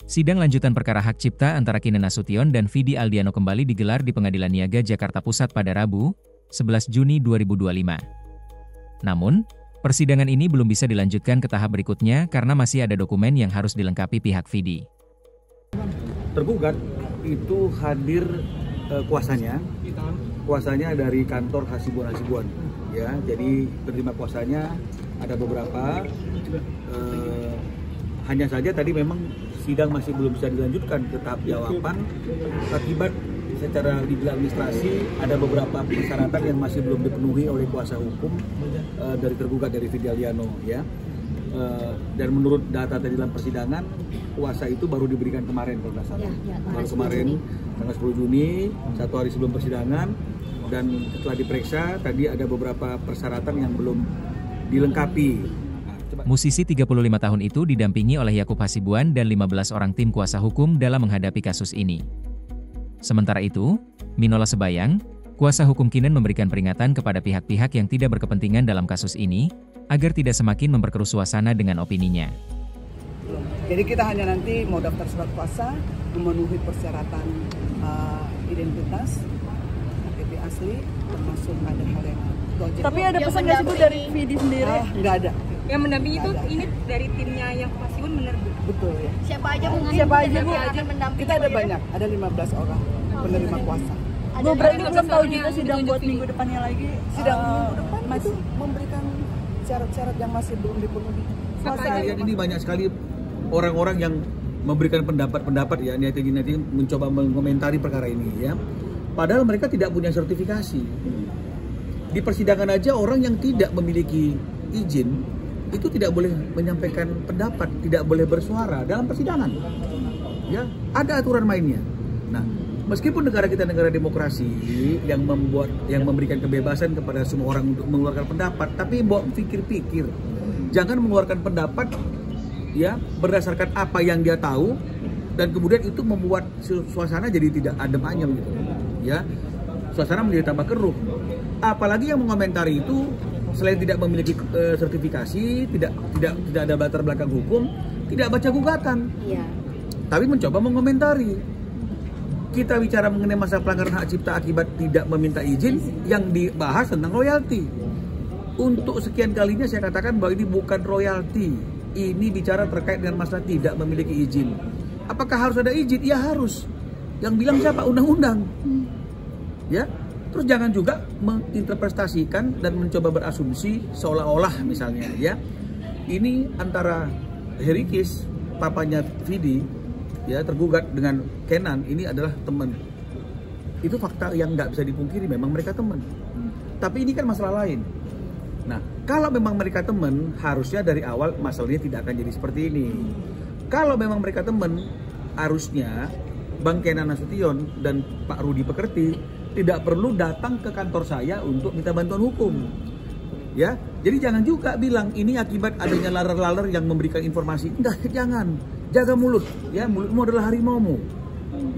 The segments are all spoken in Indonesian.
Sidang lanjutan perkara hak cipta antara Kinan Nasution dan Vidi Aldiano kembali digelar di Pengadilan Niaga Jakarta Pusat pada Rabu, 11 Juni 2025. Namun, persidangan ini belum bisa dilanjutkan ke tahap berikutnya karena masih ada dokumen yang harus dilengkapi pihak Vidi. Tergugat itu hadir kuasanya dari kantor Hasibuan, ya. Jadi penerima kuasanya ada beberapa. Hanya saja tadi memang sidang masih belum bisa dilanjutkan ke tahap jawaban akibat secara legal administrasi ada beberapa persyaratan yang masih belum dipenuhi oleh kuasa hukum dari tergugat dari Vidi Aldiano, ya. Dan menurut data tadi dalam persidangan, kuasa itu baru diberikan kemarin kalau nggak salah. Baru kemarin tanggal 10 Juni, satu hari sebelum persidangan, dan setelah diperiksa tadi ada beberapa persyaratan yang belum dilengkapi. Musisi 35 tahun itu didampingi oleh Yakub Hasibuan dan 15 orang tim kuasa hukum dalam menghadapi kasus ini. Sementara itu, Minola Sebayang, kuasa hukum Kinan memberikan peringatan kepada pihak-pihak yang tidak berkepentingan dalam kasus ini, agar tidak semakin memperkeruh suasana dengan opininya. Jadi kita hanya nanti mau daftar surat kuasa, memenuhi persyaratan identitas, KTP asli, termasuk ada hal yang Tapi ada pesan nggak sih Bu dari Vidi sendiri? Nggak ada. Yang mendampingi itu ini dari timnya yang Hasibuan benar Bu? Betul ya. Siapa aja Bu? Siapa aja Bu? mendampingi? Kita ada banyak, ada 15 orang penerima kuasa. Bu berarti belum tahu juga sidang buat minggu depannya lagi? Sidang minggu depan masih memberikan syarat-syarat yang masih belum dipenuhi. Kalian ini banyak sekali orang-orang yang memberikan pendapat ya, netizen mencoba mengomentari perkara ini, ya. Padahal mereka tidak punya sertifikasi. Di persidangan aja orang yang tidak memiliki izin itu tidak boleh menyampaikan pendapat, tidak boleh bersuara dalam persidangan. Ya, ada aturan mainnya. Nah, meskipun negara kita negara demokrasi yang memberikan kebebasan kepada semua orang untuk mengeluarkan pendapat, tapi pikir-pikir, jangan mengeluarkan pendapat ya berdasarkan apa yang dia tahu dan kemudian itu membuat suasana jadi tidak adem ayem gitu. Ya. Suasana menjadi tambah keruh. Apalagi yang mengomentari itu selain tidak memiliki sertifikasi, tidak ada latar belakang hukum, tidak baca gugatan. Iya. Tapi mencoba mengomentari. Kita bicara mengenai masalah pelanggaran hak cipta akibat tidak meminta izin, yang dibahas tentang royalti. Untuk sekian kalinya saya katakan bahwa ini bukan royalti. Ini bicara terkait dengan masalah tidak memiliki izin. Apakah harus ada izin? Ya harus. Yang bilang siapa? Undang-undang. Ya. Terus jangan juga menginterpretasikan dan mencoba berasumsi seolah-olah misalnya ya ini antara Herikis, papanya Vidi, ya tergugat dengan Kenan ini adalah teman. Itu fakta yang nggak bisa dipungkiri, memang mereka teman. Tapi ini kan masalah lain. Nah, kalau memang mereka teman, harusnya dari awal masalahnya tidak akan jadi seperti ini. Kalau memang mereka teman, harusnya Bang Kenan Nasution dan Pak Rudi Pekerti tidak perlu datang ke kantor saya untuk minta bantuan hukum. Ya, jadi jangan juga bilang ini akibat adanya laler-laler yang memberikan informasi. Enggak, jangan. Jaga mulut, ya. Mulutmu adalah harimaumu.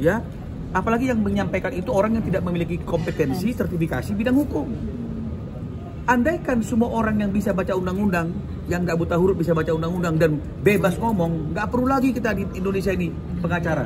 Ya. Apalagi yang menyampaikan itu orang yang tidak memiliki kompetensi, sertifikasi bidang hukum. Andaikan semua orang yang bisa baca undang-undang, yang nggak buta huruf bisa baca undang-undang dan bebas ngomong, nggak perlu lagi kita di Indonesia ini pengacara.